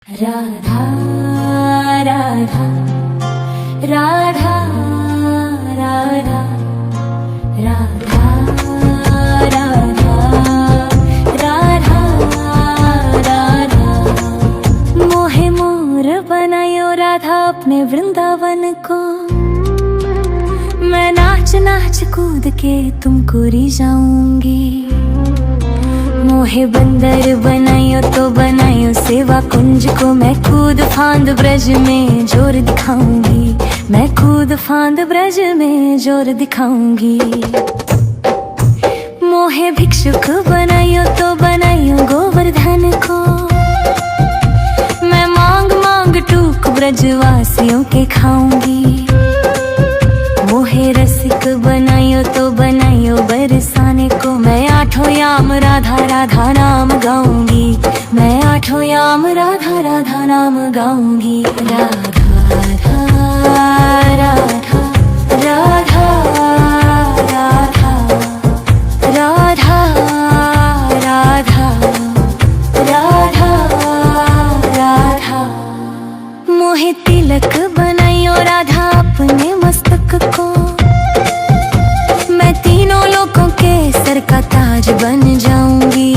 राधा राधा राधा राधा राधा राधा राधा राधा मोहे मोर बनायो राधा अपने वृंदावन को। मैं नाच नाच कूद के तुमको रिझाऊंगी। मोहे बंदर बनायो तो बनायो सेवा कुंज को। मैं कूद फांद ब्रज में जोर दिखाऊंगी। मैं कूद फांद ब्रज में जोर दिखाऊंगी। मोहे भिक्षुक बनायो तो बनायो गोवर्धन को। मैं मांग मांग टूक ब्रजवासियों के खाऊंगी। मोहे रसिक बनायो तो बनायो बरसाने को। मैं आठों याम राधा राधा नाम गाऊंगी। मैं आठों याम राधा राधा नाम गाऊंगी। राधा राधा राधा राधा राधा राधा राधा राधा राधा मोहे तिलक बनायो राधा अपने मस्तक को। मैं तीनों लोगों के सर का ताज बन जाऊंगी।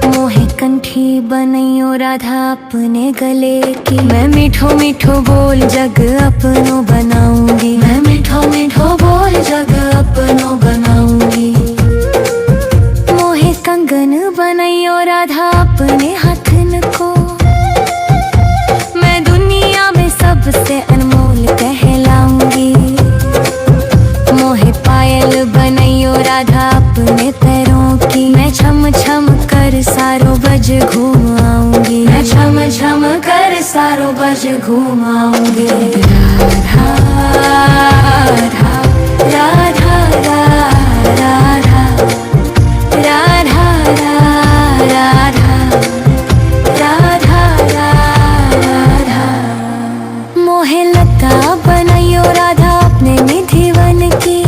मोहे कंठी बनायो राधा अपने गले की। मैं मीठो मीठो बोल जग अपनो बनाऊंगी। मैं मीठो मीठो बोल जग अपनो बनाऊंगी। मोहे कंगन बनायो राधा अपने हाथन को। मैं दुनिया में सबसे अनमोल कहलाऊंगी। मोहे पायल बनायो राधा अपने पैरों की। मैं छम छम कर सारो बज घूम आऊंगी। मैं छम छम कर सारो बज घूम आऊंगी। राधा राधा राधा राधा राधा राधा राधा राधा मोहे लता बनायो राधा अपने निधि वन की।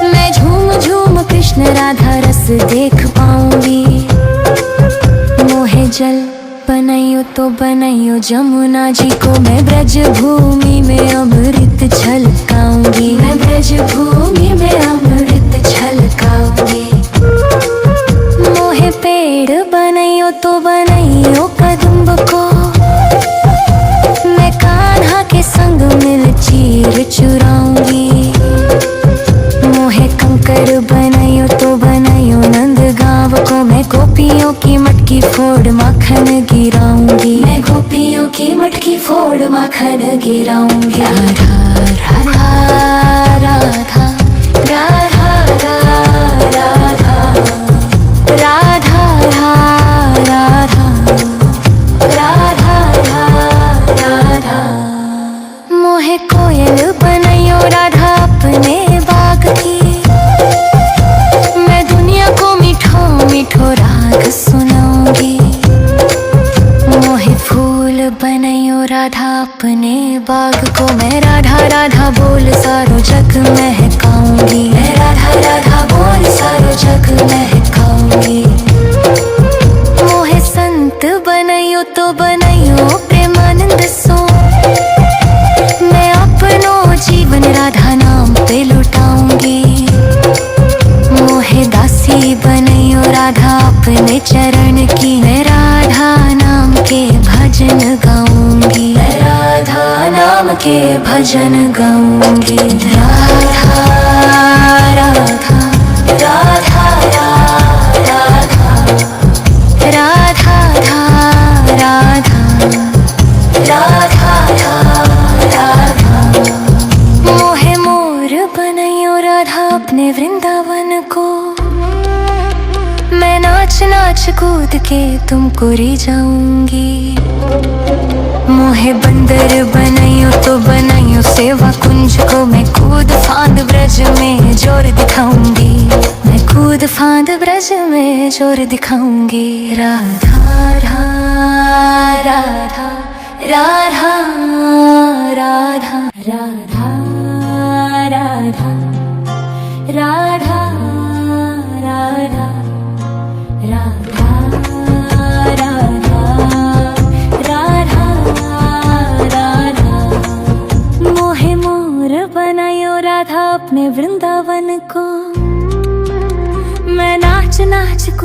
मैं झूम झूम कृष्ण राधा रस देख पाऊंगी। मोहे जल बनायो तो बनायो जमुना जी को। मैं ब्रज भूमि में अमृत छलकाऊंगी। मैं ब्रज भूमि में अमृत छलकाऊंगी। मोहे पेड़ बनायो तो बनायो कदम्ब को। मैं कान्हा के संग मिल चीर चुराऊंगी। मोहे कंकर बनायो तो बनायो नंद गांव को। मैं गोपियों की मटकी फोड़ माखन गिराऊंगी। मैं गोपियों की मटकी फोड़ माखन गिराऊंगी। राधा राधा राधा राधा राधा राधा राधा राधा राधा मोहे कोयल बनायो राधा अपने बाग की। मैं दुनिया को मीठो मीठो राग सुनाऊंगी। मोहे फूल बनायो राधा अपने बाग को। मैं राधा राधा बोल सारो जग महकाऊंगी। मैं राधा राधा बोल सारो जग महकाऊंगी। मोहे संत बनायो तो बनायो प्रेमानंद सो। मैं अपनो जीवन राधा नाम पे लुटाऊंगी। मोहे दासी बनायो राधा अपने चरण की। मैं राधा नाम के भजन गाऊंगी। मैं राधा नाम के भजन गाऊंगी। राधा राधा राधा राधा राधा राधा राधा राधा मोहे मोर बनायो राधा अपने वृंदावन को। मैं नाच नाच कूद के तुमको रिझाऊंगी। मोहे बंदर बनायो तो बनायो सेवा कुंज को। मैं कूद फांद ब्रज में जोर दिखाऊंगी। मैं कूद फांद ब्रज में जोर दिखाऊंगी। राधा राधा राधा राधा राधा राधा राधा राधा राधा राधा राधा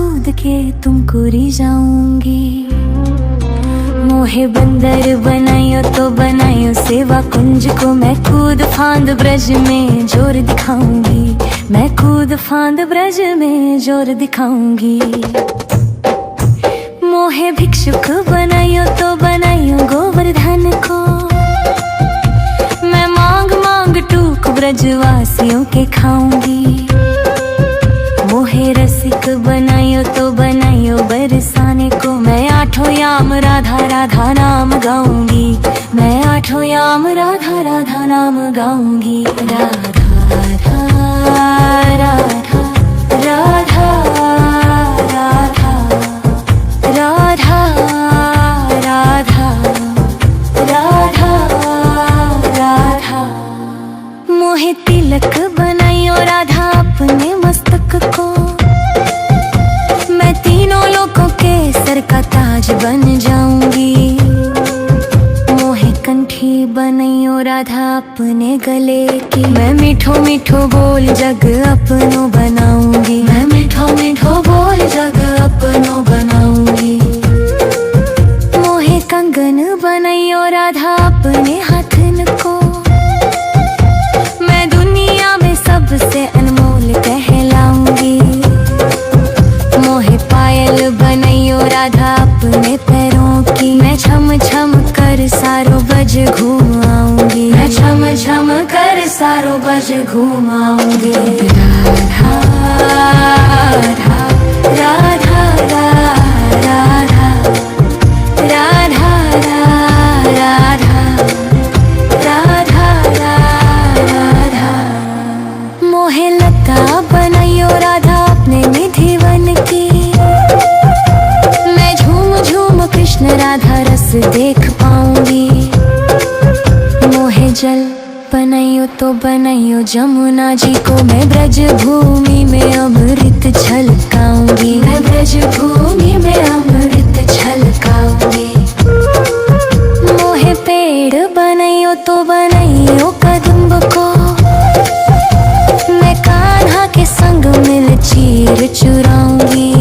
कूद के तुमको रिझाऊंगी। मोहे बंदर बनायो तो बनायो सेवा कुंज को, मैं कूद फांद ब्रज में जोर दिखाऊंगी, मैं कूद फांद ब्रज में जोर दिखाऊंगी। मोहे भिक्षुक बनायो तो बनायो गोवर्धन को, मैं मांग मांग टूक ब्रजवासियों के खाऊंगी। मोहे रसिक बनायो तो बनायो बरसाने को, मैं आठों याम राधा राधा नाम गाऊंगी, मैं आठों याम राधा राधा नाम गाऊंगी। राधा राधा राधा राधा राधा राधा राधा राधा राधा। मोहे तिलक बनायो राधा अपने मस्तक को, मैं तीनों लोगों के सर का ताज बन जाऊंगी। मोहे कंठी बनायो राधा अपने गले की, मैं मीठो मीठो बोल जग अपनो बनाऊंगी, मैं मीठो मीठो बोल जग अपनो बनाऊंगी। मोहे कंगन बनायो राधा अपने हाथन को, मैं दुनिया में सबसे अनमोल कहलाऊंगी। मोहे पायल बनायो राधा अपने पैरों की, मैं छम छम कर सारो बज घूमाऊंगी, मैं छम छम कर सारो बज घूमाऊंगी। राधा राधा राधा राधा राधा राधा राधा। मोहे लता बनायो राधा अपने निधि वन की, मैं झूम झूम कृष्ण राधा रस देख पाऊंगी। मोहे जल बनायो तो बनायो जमुना जी को, मैं ब्रज भूमि में अमृत छलकाऊंगी, मैं ब्रज भूमि में अमृत छलकाऊंगी। मोहे पेड़ बनायो तो बनायो कदम्ब को, मैं कान्हा के संग मिल चीर चुराऊंगी।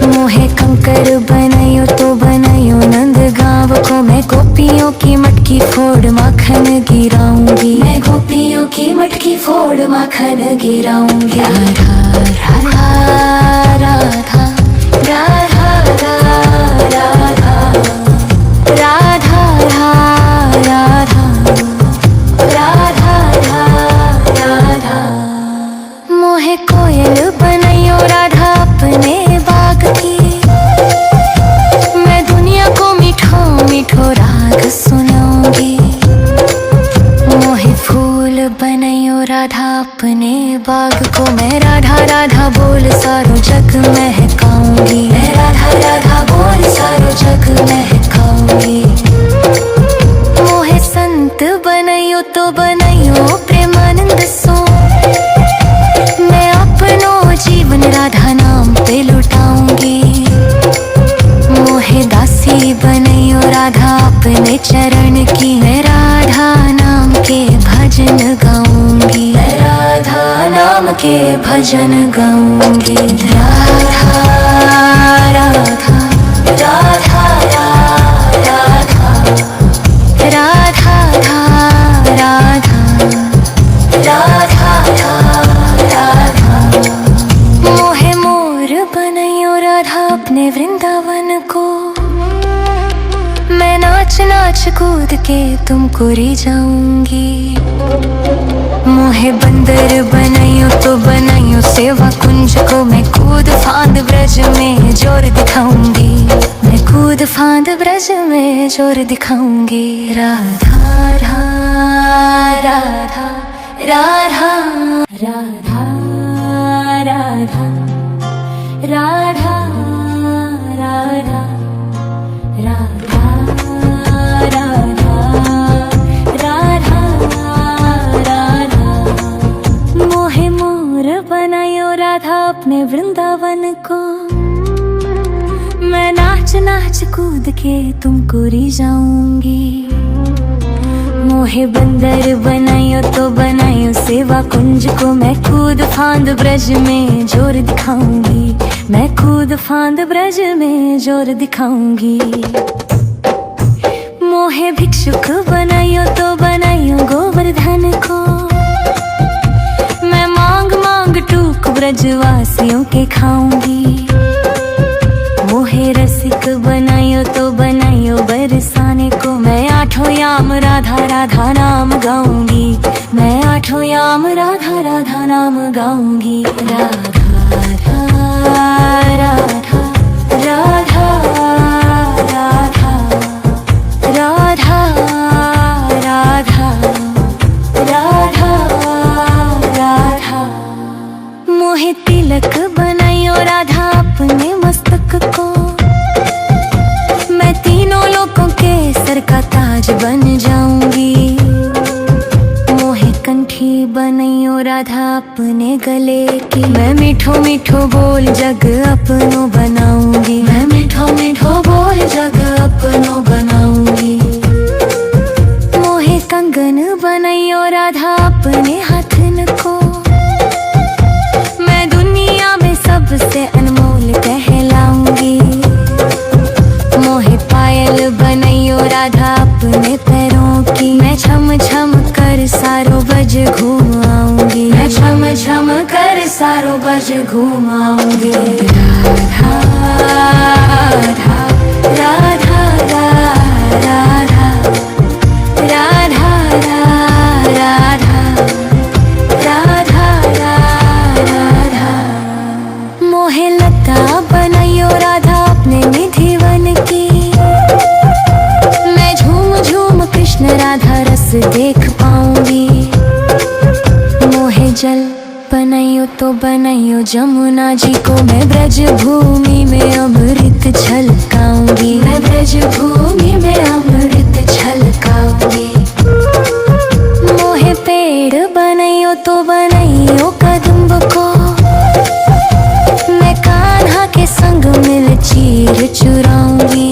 मोहे कंकर बनायो तो बनायो नंद गांव को, मैं गोपियों की मटकी फोड़ माखन गिराऊंगी, मैं गोपियों की मटकी फोड़ माखन गिराऊंगी। राधा राधा राधा राधा राधा राधा राधा राधा राधा। मोहे कोयल बनायो राधा अपने बाग की, मैं दुनिया को मीठो मीठो राग सुनाऊंगी। मोहे फूल बनायो राधा अपने बाग को, मैं राधा राधा बोल सारो जग महकाऊंगी, मैं राधा राधा बोल सारो जग महकाऊंगी। मोहे संत बनायो तो बनायो प्रेमानंद सो, मैं अपनो जीवन राधा नाम पे लुटाऊंगी। मोहे दासी बनायो राधा अपने चरण की, मैं राधा नाम के भजन गाऊंगी, मैं राधा नाम के भजन गाऊंगी। राधा राधा राधा राधा राधा राधा राधा। मोहे मोर बनायो राधा अपने वृंदावन को, मैं नाच नाच कूद के तुमको रिझाऊंगी। मोहे बंदर बनायो तो बनायो सेवा कुंज को, मैं कूद फांद ब्रज में जोर दिखाऊंगी, मैं कूद फांद ब्रज में जोर दिखाऊंगी। राधा राधा राधा राधा राधा राधा राधा राधा राधा राधा राधा। मोहे मोर बनायो राधा अपने वृंदावन को, मैं नाच नाच कूद के तुमको रिझाऊंगी। मोहे बंदर बनायो तो बनायो सेवा कुंज को, मैं कूद फांद ब्रज में जोर दिखाऊंगी, मैं कूद फांद ब्रज में जोर दिखाऊंगी। मोहे भिक्षुक बनायो तो बनायो गोवर्धन को, मैं मांग मांग टूक ब्रजवासियों के खाऊंगी। मोहे रसिक बनायो तो बनायो बरसाने को, मैं आठों याम राधा राधा नाम गाऊंगी, मैं आठों याम राधा राधा नाम गाऊंगी। राधा राधा राधा राधा राधा राधा राधा राधा राधा। मोहे तिलक बनायो राधा अपने मस्तक को, मैं तीनों लोगों के सर का ताज बन जाऊंगी। मोहे कंठी बनायो राधा अपने गले की, मैं मीठो मीठो बोल जग अपनो बनाऊंगी, मैं मीठो मीठो बोल जग अपनो बनाऊंगी। मोहे कंगन बनायो राधा अपने हाथन को, मैं दुनिया में सबसे अनमोल कहलाऊंगी। मोहे पायल बनायो राधा अपने पैरों की, मैं छम छम कर सारो बज घूमाऊंगी, मैं छम छम कर सारो बज घूमाऊंगी। राधा राधा राधा राधा राधा राधा राधा राधा। मोहे लता बनायो राधा अपने निधि वन की, मैं झूम झूम कृष्ण राधा रस देख पाऊंगी। मोहे जल बनायो तो बनायो जमुना जी को, मैं ब्रज भूमि में अमृत छलकाऊंगी, मैं ब्रज भूमि में अमृत छलकाऊंगी। मोहे पेड़ बनायो तो बनायो कदम्ब को, मैं कान्हा के संग मिल चीर चुराऊंगी।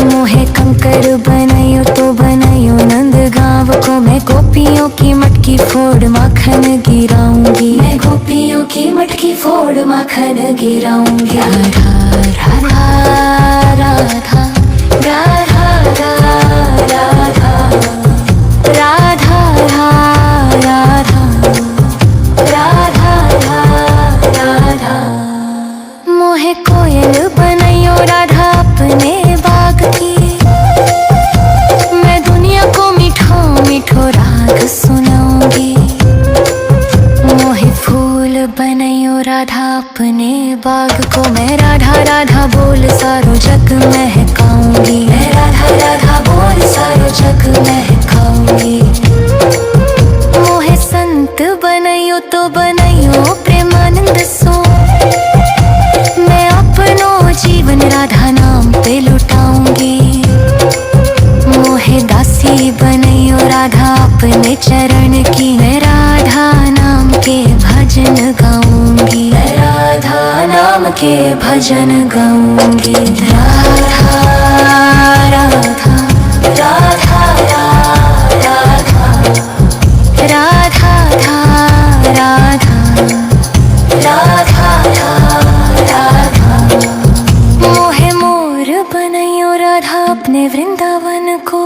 मोहे कंकर बनायो तो बनायो नंद गांव को, मैं गोपियों की मटकी फोड़ माखन गिराऊंगी, मैं गोपियों की मटकी फोड़ माखन गिराऊंगी। राधा राधा राधा राधा राधा राधा राधा राधा राधा। मोहे कोयल बनायो राधा अपने बाग की, मैं दुनिया को मीठो मीठो राग सुनाऊंगी। मोहे फूल बनायो राधा अपने बाग को, मैं राधा राधा बोल सारो जग महकाऊंगी, मैं राधा राधा बोल सारो जग महकाऊंगी। मोहे संत बनायो तो बनायो प्रेमानंद सो, मैं अपनो जीवन राधा नाम पे लुटाऊंगी। मोहे दासी बनायो राधा अपने चरण की, मैं राधा नाम के भजन गाऊंगी, मैं राधा नाम के भजन गाऊंगी। राधा राधा राधा राधा राधा राधा राधा राधा। मोहे मोर बनायो राधा अपने वृंदावन को,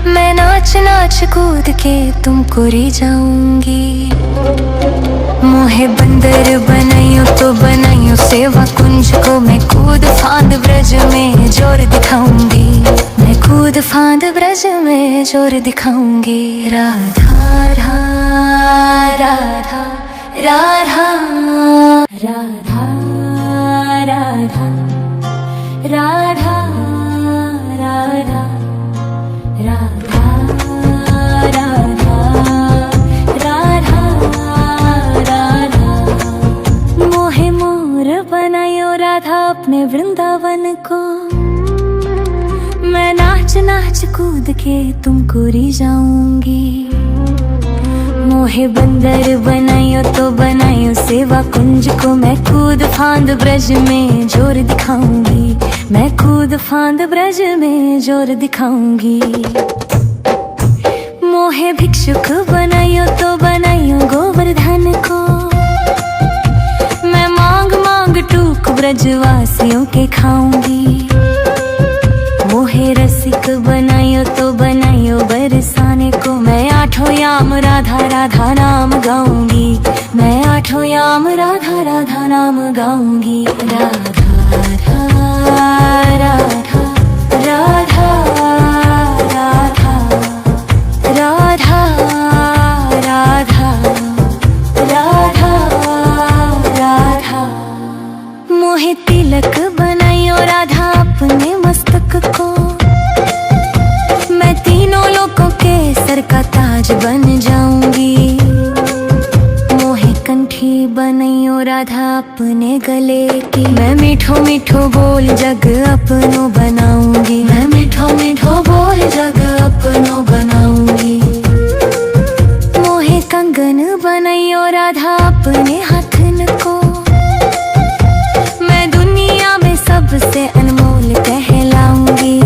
मैं नाच नाच कूद के तुमको रिझाऊंगी। मोहे बंदर बनायो तो बनायो सेवा कुंज को, मैं कूद फांद ब्रज में जोर दिखाऊंगी, मैं कूद फांद ब्रज में जोर दिखाऊंगी। राधा राधा राधा राधा राधा राधा राधा राधा राधा राधा राधा। मोहे मोर बनायो राधा अपने वृंदावन को, मैं नाच नाच कूद के तुमको रिझाऊंगी। मोहे बंदर बनायो तो बनायो सेवा कुंज को, मैं कूद फांद ब्रज में जोर दिखाऊंगी, मैं कूद फांद ब्रज में जोर दिखाऊंगी। मोहे भिक्षुक बनाइयो तो बनाइयो गोवर्धन को, मैं मांग मांग टूक ब्रजवासियों के खाऊंगी। मोहे रसिक बनाइयो तो बनाइयो बरसाने को, मैं आठों याम राधा राधा नाम गाऊंगी। मैं आठों याम राधा राधा नाम गाऊंगी। राधा राधा राधा राधा राधा राधा राधा राधा राधा। मोहे तिलक बनाइयो राधा अपने मस्तक को, मैं तीनों लोगों के सर का ताज बन जाऊंगी। मोहे कंठी बनाइयो राधा अपने गले की, मैं मीठो मीठो बोल जग अपनो बनाऊंगी। मैं मीठो मीठो बोल जग अपनो बनाऊंगी। मोहे कंगन बनाइयो राधा अपने हाथन को, मैं दुनिया में सबसे अनमोल कहलाऊंगी।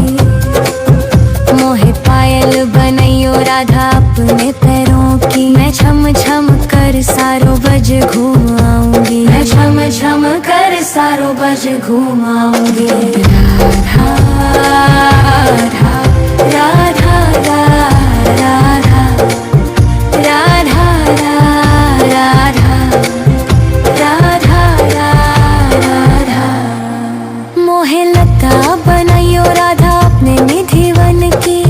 मोहे पायल बनाइयो राधा अपने पैरों की, मैं छम छम कर सारो बज घुमाऊंगी। मैं छम छम कर सारो बज घुमाऊंगी। राधा राधा राधा राधा राधा राधा राधा राधा। मोहे लता बनाइयो राधा अपने निधि वन की,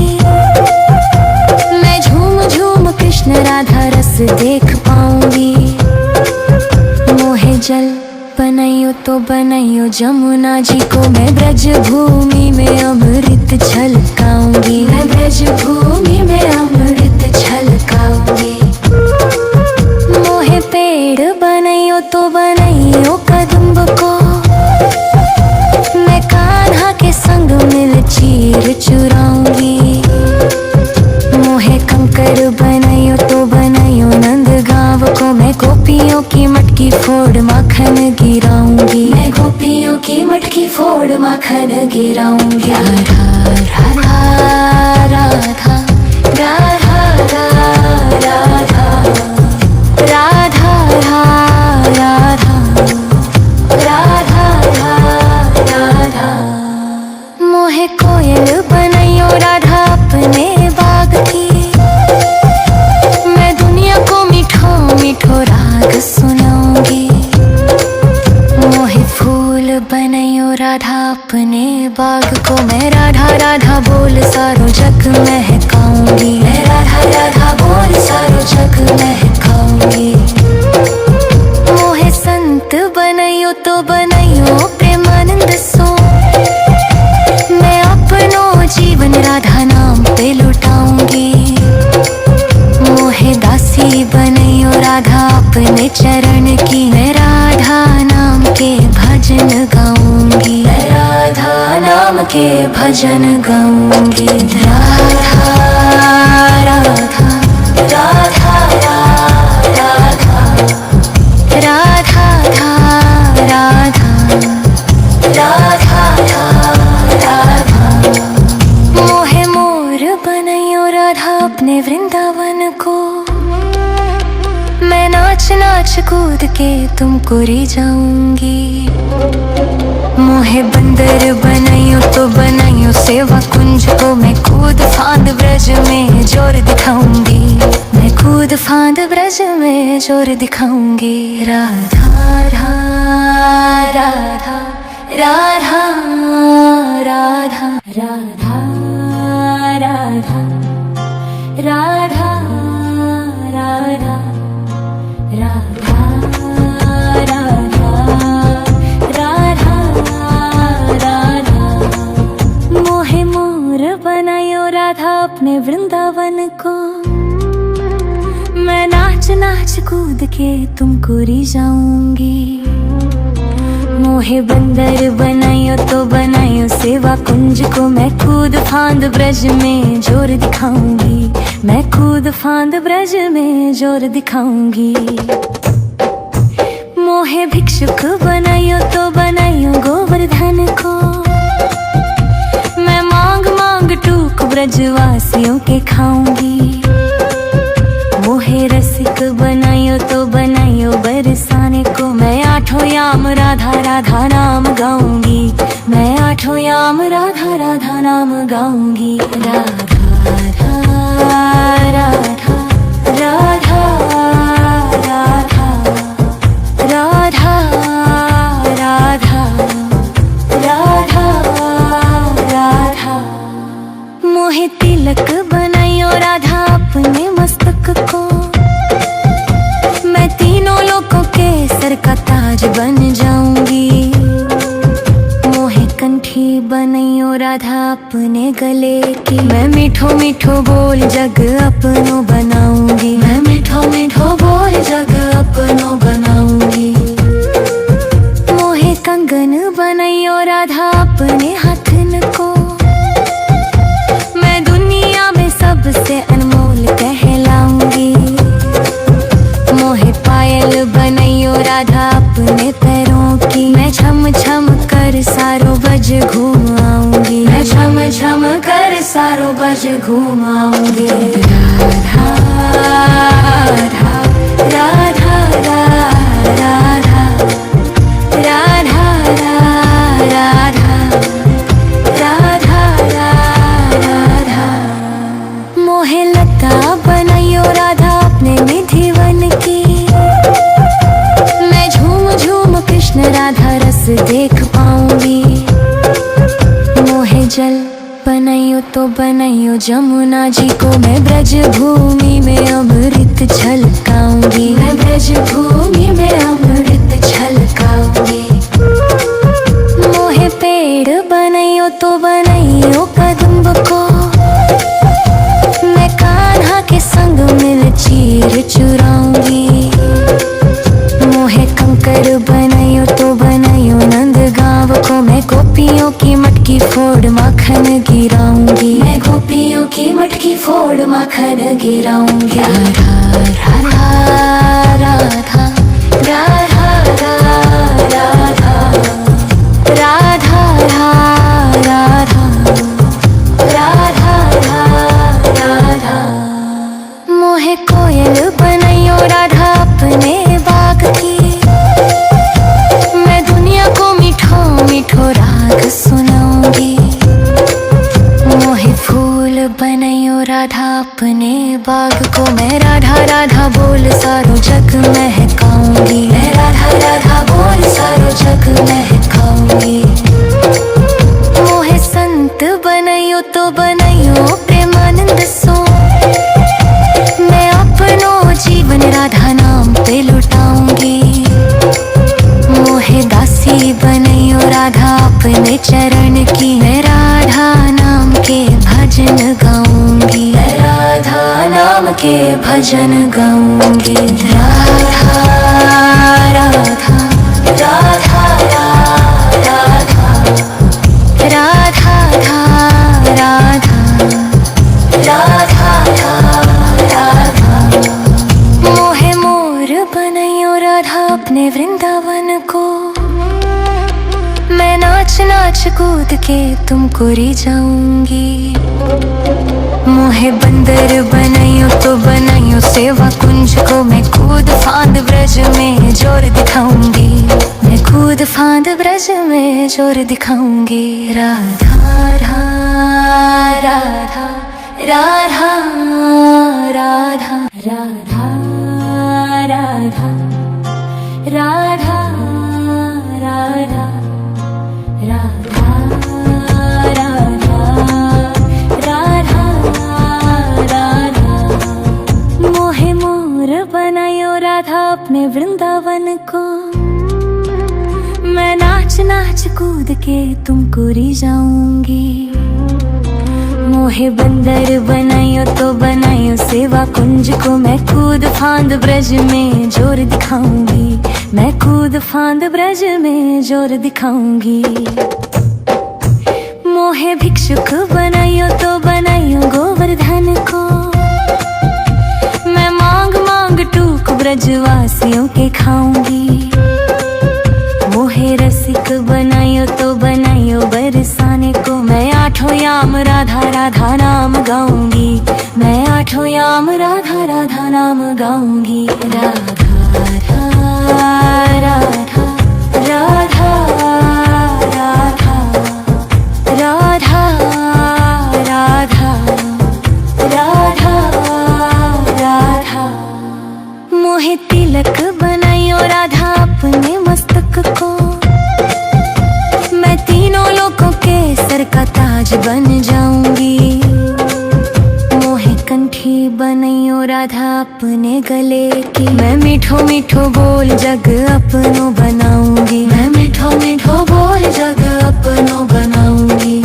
मैं झूम झूम कृष्ण राधा रस देख पाऊंगी। मोहे जल बनाइयो तो बनाइयो जमुना जी को, मैं ब्रज भूमि में अमृत छलकाऊंगी। मैं ब्रज भूमि में अमृत छलकाऊंगी। मोहे पेड़ बनाइयो तो बनाइयो कदम्ब को, मैं कान्हा के संग मिल चीर चुराऊंगी। मोहे कंकर बनाइयो तो बनाइयो नंद गाँव को, मैं गोपियों की मटकी फोड़ माखन गिराऊंगी। मैं गोपियों की मटकी फोड़ माखन गिराऊंगी। राधा राधा राधा राधा राधा राधा राधा राधा राधा। मोहे कोयल बनाइयो राधा अपने बाग की, मैं दुनिया को मीठो मीठो राग सुनाऊंगी। मोहे फूल बनाइयो राधा अपने बाग को, मैं राधा राधा बोल सारो जग महकाऊंगी। मैं राधा राधा बोल सारो जग महकाऊंगी। मोहे संत बनाइयो तो बनाइयो प्रेमानंद सो, मैं अपनो जीवन राधा नाम पे लुटाऊंगी। मोहे दासी बनाइयो राधा अपने चरण की, मैं राधा नाम के भजन गाऊंगी। मैं राधा नाम के भजन गाऊंगी। राधा राधा राधा राधा राधा राधा राधा राधा। मोहे मोर बनाइयो राधा अपने वृंदावन को, मैं नाच नाच कूद के तुमको रिझाऊंगी। मोहे बंदर बनाइयो तो बनाइयो सेवा कुंज को, मैं कूद फांद ब्रज में जोर दिखाऊंगी। मैं कूद फांद ब्रज में जोर दिखाऊंगी। राधा राधा राधा राधा राधा राधा राधा राधा राधा राधा राधा राधा। मोहे मोर बनाइयो राधा अपने वृंदावन को, मैं नाच नाच कूद के तुमको रिझाऊंगी। मोहे बंदर बनाइयो तो बनाइयो सेवा कुंज को, मैं कूद फांद ब्रज में जोर दिखाऊंगी। मैं कूद फांद ब्रज में जोर दिखाऊंगी। मोहे भिक्षुक बनाइयो तो बनाइयो गोवर्धन को, ब्रजवासियों के खाऊंगी। मोहे रसिक बनायो तो बनायो बरसाने को, मैं आठों याम राधा राधा नाम गाऊंगी। मैं आठों याम राधा राधा नाम गाऊंगी। राधा राधा राधा राधा राधा राधा राधा राधा राधा। मोहे तिलक बनायो राधा अपने मस्तक को, मैं तीनों लोगों के सर का ताज बन जाऊंगी। मोहे कंठी बनायो राधा अपने गले की, मैं मीठो मीठो बोल जग अपनो बनाऊंगी। मैं मीठो मीठो बोल जग अपनो बनाऊंगी। मोहे कंगन बनायो राधा अपने हाथन को, मैं दुनिया में सबसे अनमोल कहलाऊंगी। मोहे पायल बनायो राधा अपने पैरों की, मैं छम छम कर सारो बज घूमाऊंगी। मैं छम छम कर सारो बज घूमाऊंगी। राधा राधा राधा राधा राधा राधा राधा राधा। मोहे लता बनायो राधा अपने निधिवन की, मैं झूम झूम कृष्ण राधा रस देख पाऊंगी। मोहे जल बनायो तो बनायो जमुना जी को, मैं ब्रज भूमि में अमृत छलकाऊंगी। मैं ब्रज भूमि में अमृत छलकाऊंगी। मोहे पेड़ बनायो तो बनायो कदम्ब को, मैं कान्हा के संग मिल चीर चुराऊंगी। मोहे कंकर बनायो तो बनायो नंद गांव को, मैं गोपियों की मटकी फोड़ माखन गिराऊंगी। मैं गोपियों की मटकी फोड़ माखन गिराऊंगी। राधा राधा राधा राधा राधा राधा राधा राधा राधा। मोहे कोयल बनायो राधा अपने बाग की, मैं दुनिया को मीठो मीठो राग सुनाऊंगी। मोहे फूल बनायो राधा अपने बाग को, मैं राधा राधा बोल सारो जग महकाऊंगी। मैं राधा राधा बोल सारो जग महकाऊंगी। मोहे संत बनायो तो बनायो प्रेमानंद सो, मैं अपनो जीवन राधा नाम पे लुटाऊंगी। मोहे दासी बनायो राधा अपने चरण की, मैं राधा नाम के भजन गाऊंगी। मैं राधा नाम के भजन गाऊंगी। राधा राधा राधा राधा राधा राधा राधा राधा। मोहे मोर बनायो राधा अपने वृंदावन को, मैं नाच नाच कूद के तुमको रिझाऊंगी। मोहे बंदर बनायो तो बनायो सेवा कुंज को, मैं कूद फांद ब्रज में जोर दिखाऊंगी। मैं कूद फांद ब्रज में जोर दिखाऊंगी। राधा राधा राधा राधा राधा राधा राधा राधा राधा राधा राधा। मोहे मोर बनायो राधा अपने वृंदावन को, मैं नाच नाच कूद के तुमको रिझाऊंगी। मोहे बंदर बनायो तो बनायो सेवा कुंज को, मैं कूद फांद ब्रज में जोर दिखाऊंगी। मैं कूद फांद ब्रज में जोर दिखाऊंगी। मोहे भिक्षुक बनायो तो बनायो गोवर्धन को, मैं मांग मांग टूक ब्रजवासियों के खाऊंगी। मोहे रसिक बनायो तो बनायो बरसाने को, मैं आठों याम राधा राधा नाम गाऊंगी। मैं आठों याम राधा राधा नाम गाऊंगी। राधा राधा राधा राधा राधा राधा राधा राधा। मोहे तिलक बनाइयो राधा अपने मस्तक को। मैं तीनों लोगों के सर का ताज बन जाऊंगी। मोहे कंठी बनाइयो राधा अपने गले की। मैं मीठो मीठो बोल जग अपनो बनाऊंगी। मैं मीठो मीठो बोल जग अपनो बनाऊंगी।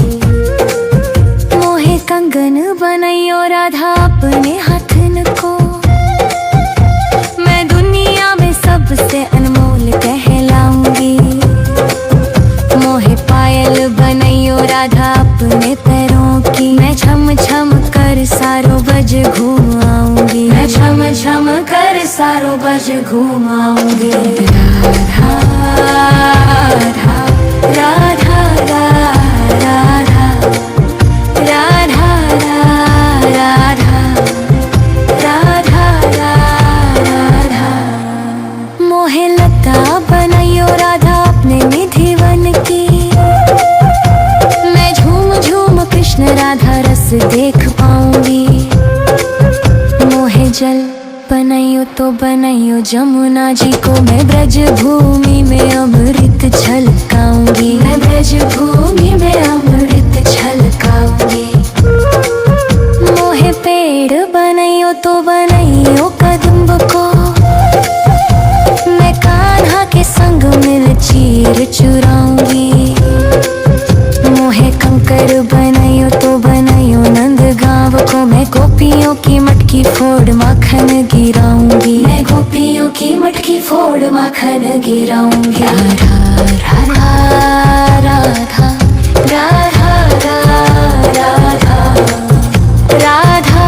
मोहे कंगन बनाइयो राधा अपने हाथन को। मैं दुनिया में सबसे अनमोल कहलाऊंगी। मोहे पायल बनाइयो राधा अपने पैरों की। मैं छम छम कर सारो बज घूम आऊंगी। मैं छम छम कर सारो बज घूम आऊंगी। राधा राधा राधा राधा राधा राधा राधा राधा। मोहे लता बनाइयो राधा अपने निधि वन की। मैं झूम झूम कृष्ण राधा रस देख पाऊंगी। मोहे जल बनाइयो तो बनाइयो जमुना जी को। मैं ब्रज भूमि में अमृत छलकाऊंगी। मैं ब्रज भूमि में अमृत छलकाऊंगी। मोहे पेड़ बनाइयो तो बनाइयो कदम्ब को। मैं कान्हा के संग मिल चीर चुराऊंगी। मोहे कंकर बनाइयो तो बनाइयो नंद गाँव को। मैं गोपियों की मटकी फोड़ माखन गिराऊंगी। मैं गोपियों की मटकी फोड़ माखन गिराऊंगी। राधा राधा राधा राधा राधा राधा राधा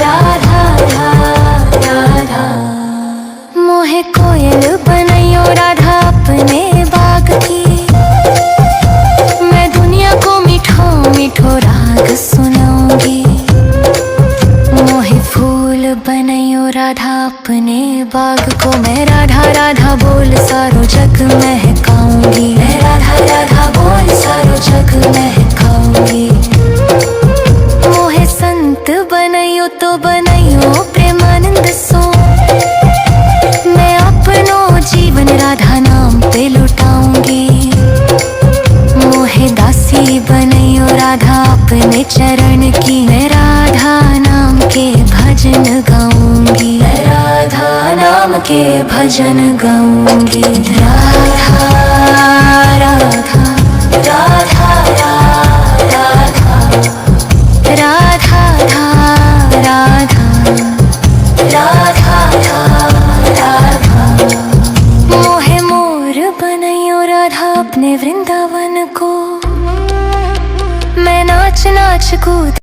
राधा राधा। मोहे कोयल बनाइयो राधा अपने बाग की। मैं दुनिया को मीठो मीठो राग सुनाऊंगी। मोहे फूल बनाइयो राधा अपने बाग को। मैं राधा राधा बोल सारो जग महकाऊंगी। मैं राधा राधा बोल सारो जग महकाऊंगी। मोहे संत बनाइयो तो बनाइयो प्रेमानंद सो। मैं अपनो जीवन राधा नाम पे लुटाऊंगी। मोहे दासी बनाइयो राधा अपने चरण की। मैं राधा नाम के भजन गाऊंगी। मैं राधा नाम के भजन गाऊंगी। राधा राधा राधा राधा राधा राधा राधा राधा। मोहे मोर बनाइयो राधा अपने वृंदावन को। मैं नाच नाच कूद